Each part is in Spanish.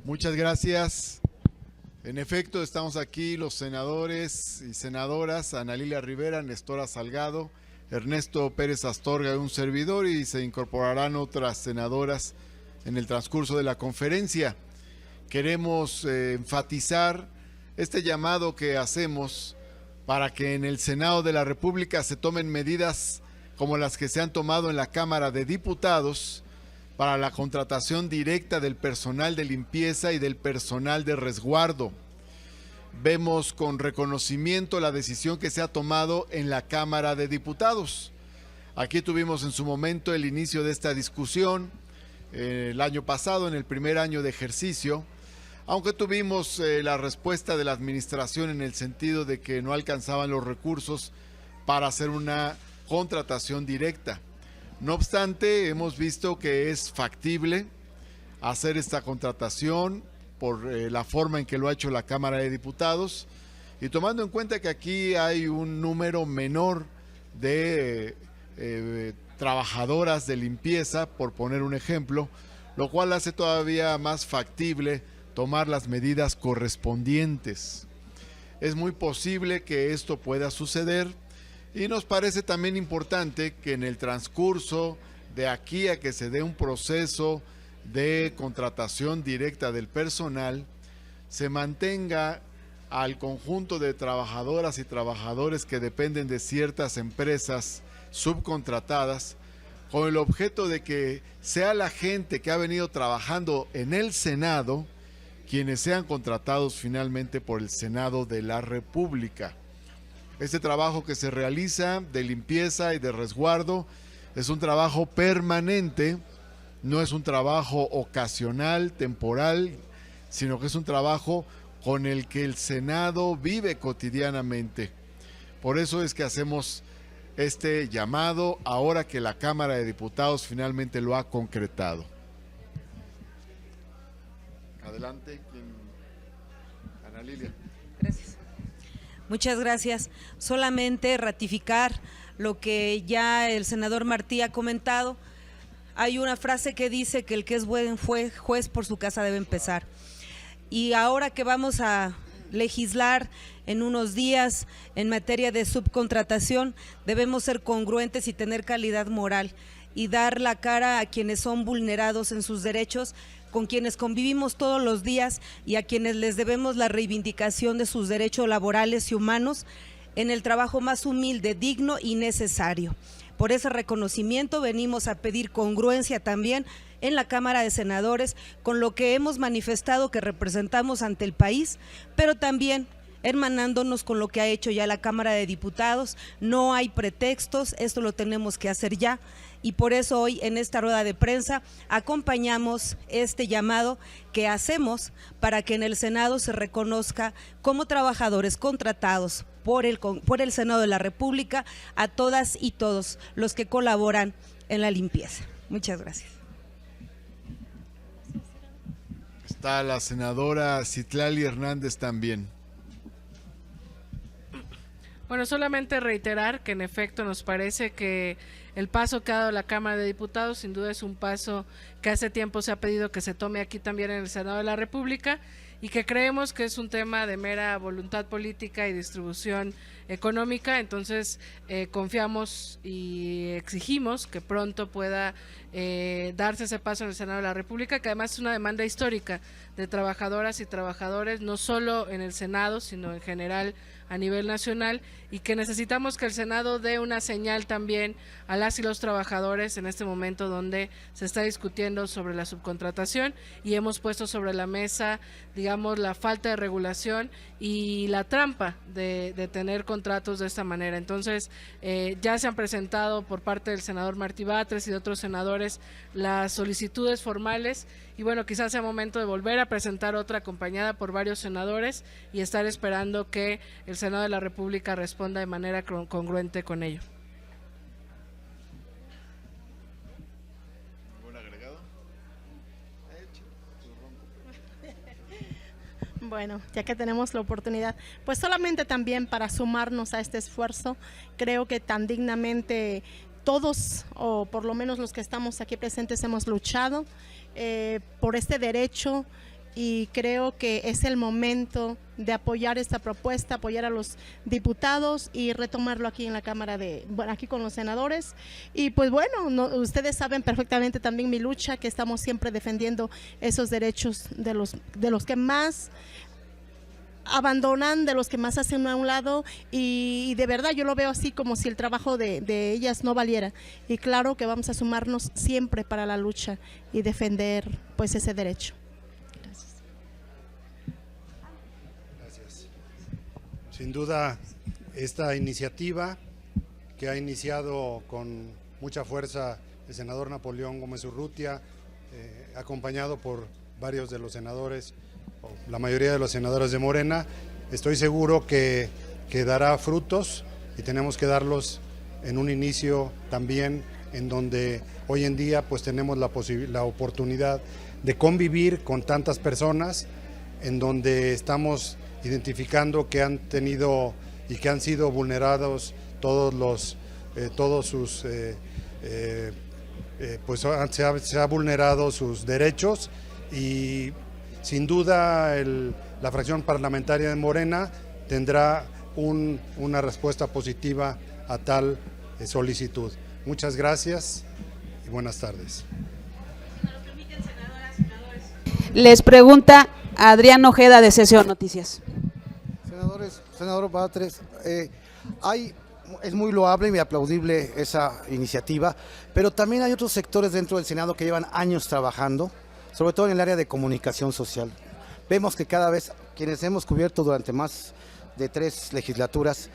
Muchas gracias. En efecto, estamos aquí los senadores y senadoras Ana Lilia Rivera, Nestora Salgado, Ernesto Pérez Astorga y un servidor, y se incorporarán otras senadoras en el transcurso de la conferencia. Queremos enfatizar este llamado que hacemos para que en el Senado de la República se tomen medidas como las que se han tomado en la Cámara de Diputados para la contratación directa del personal de limpieza y del personal de resguardo. Vemos con reconocimiento la decisión que se ha tomado en la Cámara de Diputados. Aquí tuvimos en su momento el inicio de esta discusión el año pasado, en el primer año de ejercicio, aunque tuvimos la respuesta de la administración en el sentido de que no alcanzaban los recursos para hacer una contratación directa. No obstante, hemos visto que es factible hacer esta contratación por la forma en que lo ha hecho la Cámara de Diputados, y tomando en cuenta que aquí hay un número menor de trabajadoras de limpieza, por poner un ejemplo, lo cual hace todavía más factible tomar las medidas correspondientes. Es muy posible que esto pueda suceder, y nos parece también importante que en el transcurso de aquí a que se dé un proceso de contratación directa del personal, se mantenga al conjunto de trabajadoras y trabajadores que dependen de ciertas empresas subcontratadas, con el objeto de que sea la gente que ha venido trabajando en el Senado quienes sean contratados finalmente por el Senado de la República. Este trabajo que se realiza de limpieza y de resguardo es un trabajo permanente, no es un trabajo ocasional, temporal, sino que es un trabajo con el que el Senado vive cotidianamente. Por eso es que hacemos este llamado ahora que la Cámara de Diputados finalmente lo ha concretado. Adelante, Ana Lilia. Gracias. Muchas gracias. Solamente ratificar lo que ya el senador Martí ha comentado. Hay una frase que dice que el que es buen juez por su casa debe empezar. Y ahora que vamos a legislar en unos días en materia de subcontratación, debemos ser congruentes y tener calidad moral y dar la cara a quienes son vulnerados en sus derechos, con quienes convivimos todos los días y a quienes les debemos la reivindicación de sus derechos laborales y humanos en el trabajo más humilde, digno y necesario. Por ese reconocimiento venimos a pedir congruencia también en la Cámara de Senadores con lo que hemos manifestado que representamos ante el país, pero también hermanándonos con lo que ha hecho ya la Cámara de Diputados. No hay pretextos, esto lo tenemos que hacer ya, y por eso hoy en esta rueda de prensa acompañamos este llamado que hacemos para que en el Senado se reconozca como trabajadores contratados por el Senado de la República a todas y todos los que colaboran en la limpieza. Muchas gracias. Está la senadora Citlali Hernández también. Bueno, solamente reiterar que en efecto nos parece que el paso que ha dado la Cámara de Diputados sin duda es un paso que hace tiempo se ha pedido que se tome aquí también en el Senado de la República, y que creemos que es un tema de mera voluntad política y distribución económica. Entonces confiamos y exigimos que pronto pueda darse ese paso en el Senado de la República, que además es una demanda histórica de trabajadoras y trabajadores, no solo en el Senado, sino en general a nivel nacional, y que necesitamos que el Senado dé una señal también a las y los trabajadores en este momento donde se está discutiendo sobre la subcontratación y hemos puesto sobre la mesa, digamos, la falta de regulación y la trampa de tener contratos de esta manera. Entonces ya se han presentado por parte del senador Martí Batres y de otros senadores las solicitudes formales, y bueno, quizás sea momento de volver a presentar otra acompañada por varios senadores y estar esperando que el Senado de la República responda de manera congruente con ello. ¿Algún agregado? Bueno, ya que tenemos la oportunidad, pues solamente también para sumarnos a este esfuerzo, creo que tan dignamente todos, o por lo menos los que estamos aquí presentes, hemos luchado por este derecho y creo que es el momento de apoyar esta propuesta, apoyar a los diputados y retomarlo aquí en la Cámara aquí con los senadores. Y pues bueno, ustedes saben perfectamente también mi lucha, que estamos siempre defendiendo esos derechos de los que más abandonan, de los que más hacen a un lado, y de verdad yo lo veo así como si el trabajo de ellas no valiera, y claro que vamos a sumarnos siempre para la lucha y defender pues ese derecho. Gracias. Sin duda, esta iniciativa que ha iniciado con mucha fuerza el senador Napoleón Gómez Urrutia, acompañado por varios de los senadores, la mayoría de los senadores de Morena, estoy seguro que dará frutos, y tenemos que darlos en un inicio también en donde hoy en día pues tenemos la oportunidad de convivir con tantas personas, en donde estamos identificando que han tenido y que han sido vulnerados todos sus pues se ha vulnerado sus derechos, y sin duda la fracción parlamentaria de Morena tendrá una respuesta positiva a tal solicitud. Muchas gracias y buenas tardes. Les pregunta Adrián Ojeda de Sesión Noticias. Senador Batres, es muy loable y aplaudible esa iniciativa, pero también hay otros sectores dentro del Senado que llevan años trabajando, sobre todo en el área de comunicación social. Vemos que cada vez, quienes hemos cubierto durante más de 3 legislaturas,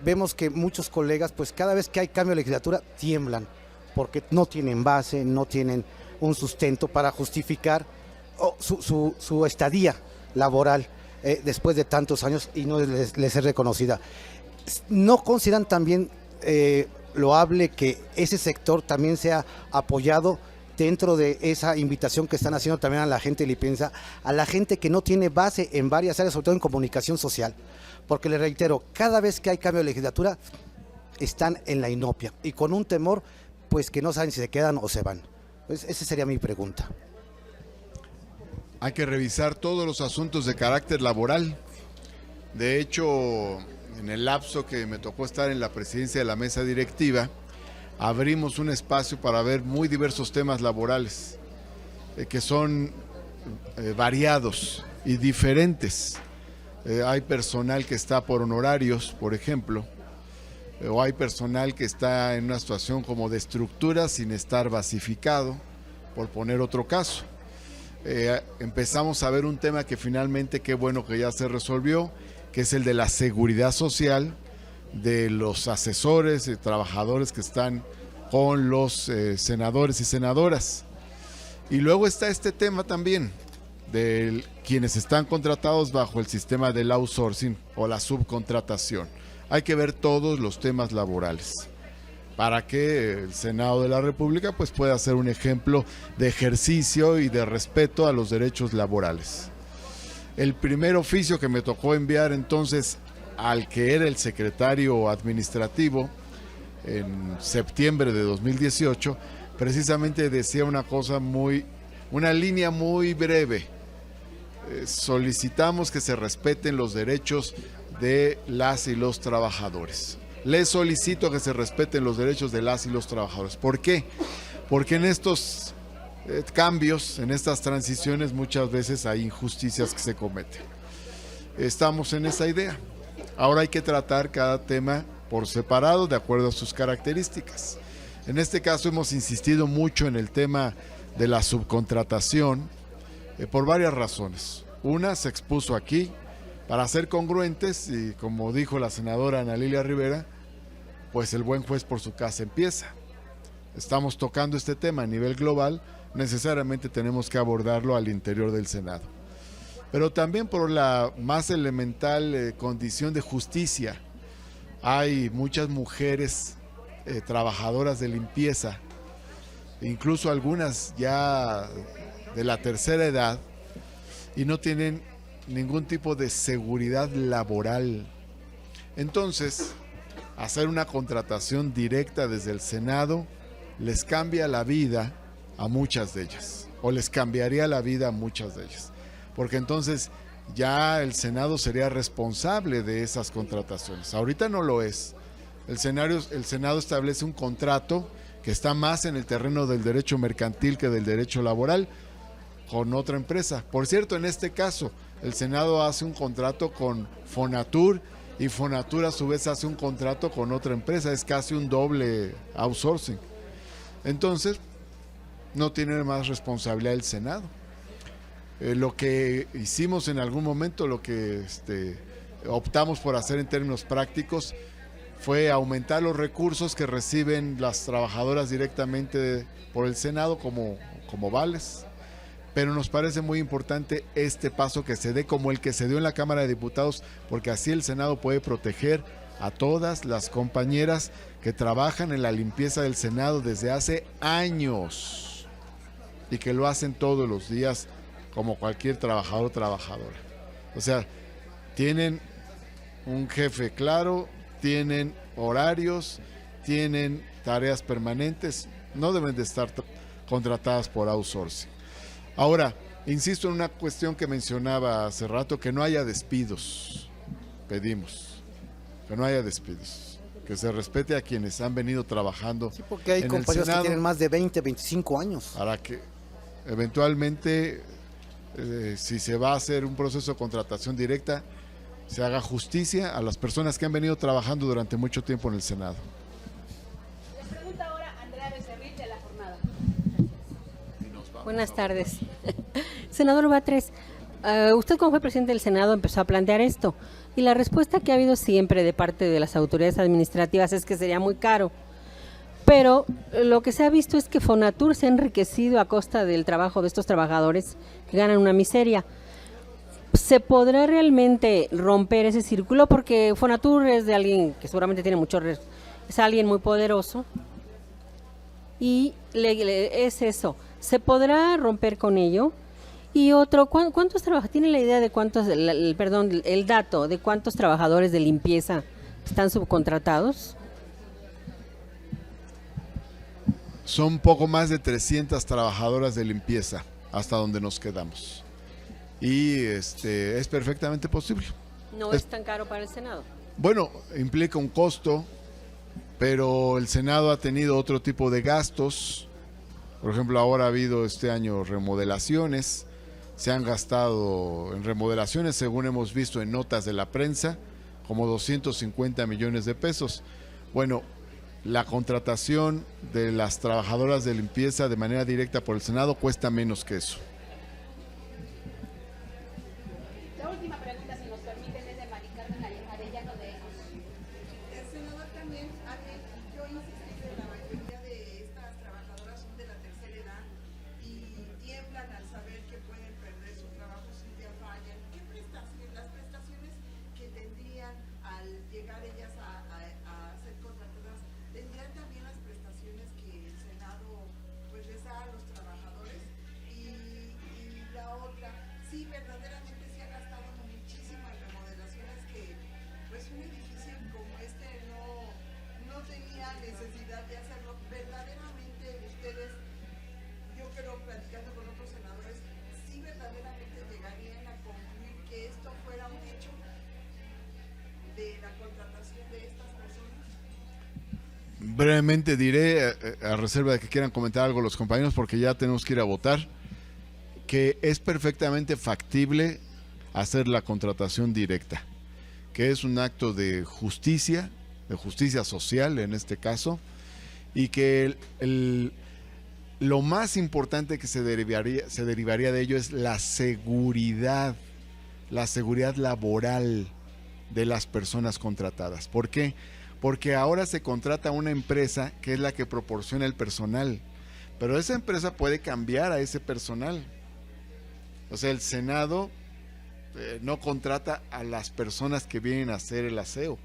vemos que muchos colegas, pues cada vez que hay cambio de legislatura, tiemblan, porque no tienen base, no tienen un sustento para justificar su estadía laboral después de tantos años, y no les es reconocida. ¿No consideran también loable que ese sector también sea apoyado dentro de esa invitación que están haciendo también a la gente lipiensa, a la gente que no tiene base en varias áreas, sobre todo en comunicación social? Porque les reitero, cada vez que hay cambio de legislatura están en la inopia y con un temor pues que no saben si se quedan o se van. Pues esa sería mi pregunta. Hay que revisar todos los asuntos de carácter laboral. De hecho, en el lapso que me tocó estar en la presidencia de la mesa directiva, abrimos un espacio para ver muy diversos temas laborales, que son variados y diferentes. Hay personal que está por honorarios, por ejemplo, o hay personal que está en una situación como de estructura sin estar basificado, por poner otro caso. Empezamos a ver un tema que finalmente, qué bueno que ya se resolvió, que es el de la seguridad social de los asesores y trabajadores que están con los senadores y senadoras. Y luego está este tema también de quienes están contratados bajo el sistema del outsourcing o la subcontratación. Hay que ver todos los temas laborales para que el Senado de la República pues pueda ser un ejemplo de ejercicio y de respeto a los derechos laborales. El primer oficio que me tocó enviar entonces al que era el secretario administrativo en septiembre de 2018, precisamente decía una línea muy breve. Solicitamos que se respeten los derechos de las y los trabajadores. Les solicito que se respeten los derechos de las y los trabajadores. ¿Por qué? Porque en estos cambios, en estas transiciones, muchas veces hay injusticias que se cometen. Estamos en esa idea. Ahora hay que tratar cada tema por separado, de acuerdo a sus características. En este caso hemos insistido mucho en el tema de la subcontratación por varias razones. Una, se expuso aquí, para ser congruentes, y como dijo la senadora Ana Lilia Rivera, pues el buen juez por su casa empieza. Estamos tocando este tema a nivel global, necesariamente tenemos que abordarlo al interior del Senado. Pero también por la más elemental condición de justicia. Hay muchas mujeres trabajadoras de limpieza, incluso algunas ya de la tercera edad, y no tienen ningún tipo de seguridad laboral. Entonces, hacer una contratación directa desde el Senado les cambia la vida a muchas de ellas, o les cambiaría la vida a muchas de ellas. porque entonces ya el Senado sería responsable de esas contrataciones. Ahorita no lo es. El Senado establece un contrato que está más en el terreno del derecho mercantil que del derecho laboral con otra empresa. Por cierto, en este caso, el Senado hace un contrato con Fonatur y Fonatur a su vez hace un contrato con otra empresa. Es casi un doble outsourcing. Entonces, no tiene más responsabilidad el Senado. Lo que hicimos en algún momento, lo que optamos por hacer en términos prácticos, fue aumentar los recursos que reciben las trabajadoras directamente por el Senado como vales. Pero nos parece muy importante este paso que se dé como el que se dio en la Cámara de Diputados, porque así el Senado puede proteger a todas las compañeras que trabajan en la limpieza del Senado desde hace años y que lo hacen todos los días como cualquier trabajador o trabajadora. O sea, tienen un jefe claro, tienen horarios, tienen tareas permanentes, no deben de estar contratadas por outsourcing. Ahora, insisto en una cuestión que mencionaba hace rato, que no haya despidos, pedimos, que no haya despidos, que se respete a quienes han venido trabajando. Sí, porque hay en compañeros el Senado, que tienen más de 20, 25 años. para que eventualmente, si se va a hacer un proceso de contratación directa, se haga justicia a las personas que han venido trabajando durante mucho tiempo en el Senado. Le pregunta ahora Andrea Becerril de La Jornada. Buenas tardes. Senador Batres, usted como fue presidente del Senado empezó a plantear esto y la respuesta que ha habido siempre de parte de las autoridades administrativas es que sería muy caro. Pero lo que se ha visto es que Fonatur se ha enriquecido a costa del trabajo de estos trabajadores que ganan una miseria. ¿Se podrá realmente romper ese círculo? Porque Fonatur es de alguien que seguramente tiene es alguien muy poderoso y es eso. ¿Se podrá romper con ello? Y otro, ¿cuántos trabajadores? ¿Tiene la idea de cuántos, el dato de cuántos trabajadores de limpieza están subcontratados? Son poco más de 300 trabajadoras de limpieza hasta donde nos quedamos. Y es perfectamente posible. ¿No es tan caro para el Senado? Bueno, implica un costo, pero el Senado ha tenido otro tipo de gastos. Por ejemplo, ahora ha habido este año remodelaciones. Se han gastado en remodelaciones, según hemos visto en notas de la prensa, como 250 millones de pesos. Bueno, la contratación de las trabajadoras de limpieza de manera directa por el Senado cuesta menos que eso. La última pregunta, si nos permiten, es de Mari Carmen Arellano de ECOS. El senador también, yo insistí que la mayoría de estas trabajadoras son de la tercera edad y tiemblan al saber que pueden perder su trabajo si un día fallan. ¿Qué prestaciones, las prestaciones que tendrían al llegar ellas a ser contratadas, tendrían también las prestaciones que el Senado pues les da a los trabajadores? Y la otra, sí, verdaderamente se ha gastado muchísimas remodelaciones que pues un edificio como este no tenía necesidad de hacerlo. Verdaderamente ustedes, yo creo, platicando con otros senadores, sí verdaderamente llegarían a concluir que esto fuera un hecho de la contratación de estas personas. Brevemente diré, a reserva de que quieran comentar algo los compañeros, porque ya tenemos que ir a votar, que es perfectamente factible hacer la contratación directa, que es un acto de justicia social en este caso, y que lo más importante que se derivaría de ello es la seguridad laboral de las personas contratadas. ¿Por qué? Porque ahora se contrata una empresa que es la que proporciona el personal, pero esa empresa puede cambiar a ese personal. O sea, el Senado no contrata a las personas que vienen a hacer el aseo,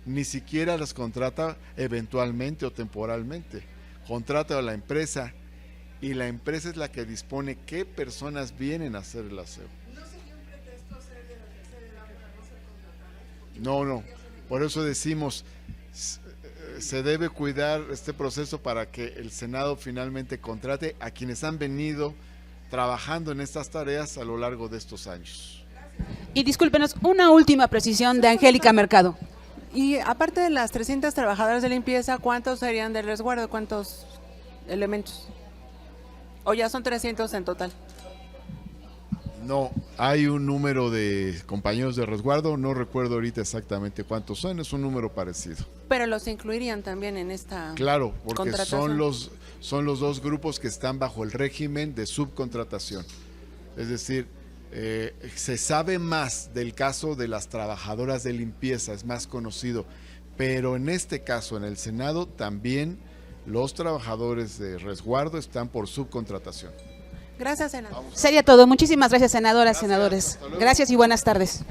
ni siquiera las contrata eventualmente o temporalmente. Contrata a la empresa y la empresa es la que dispone qué personas vienen a hacer el aseo. ¿No sería un pretexto ser de la tercera edad para no ser contratados? No, por eso decimos, se debe cuidar este proceso para que el Senado finalmente contrate a quienes han venido trabajando en estas tareas a lo largo de estos años. Y discúlpenos, una última precisión de Angélica Mercado. Y aparte de las 300 trabajadoras de limpieza, ¿cuántos serían de resguardo? ¿Cuántos elementos? ¿O ya son 300 en total? No, hay un número de compañeros de resguardo, no recuerdo ahorita exactamente cuántos son, es un número parecido. Pero los incluirían también en esta Claro, porque contratación. son los dos grupos que están bajo el régimen de subcontratación. Es decir, se sabe más del caso de las trabajadoras de limpieza, es más conocido, pero en este caso, en el Senado, también los trabajadores de resguardo están por subcontratación. Gracias, senador. Sería todo. Muchísimas gracias, senadoras, senadores. hasta luego. Gracias y buenas tardes.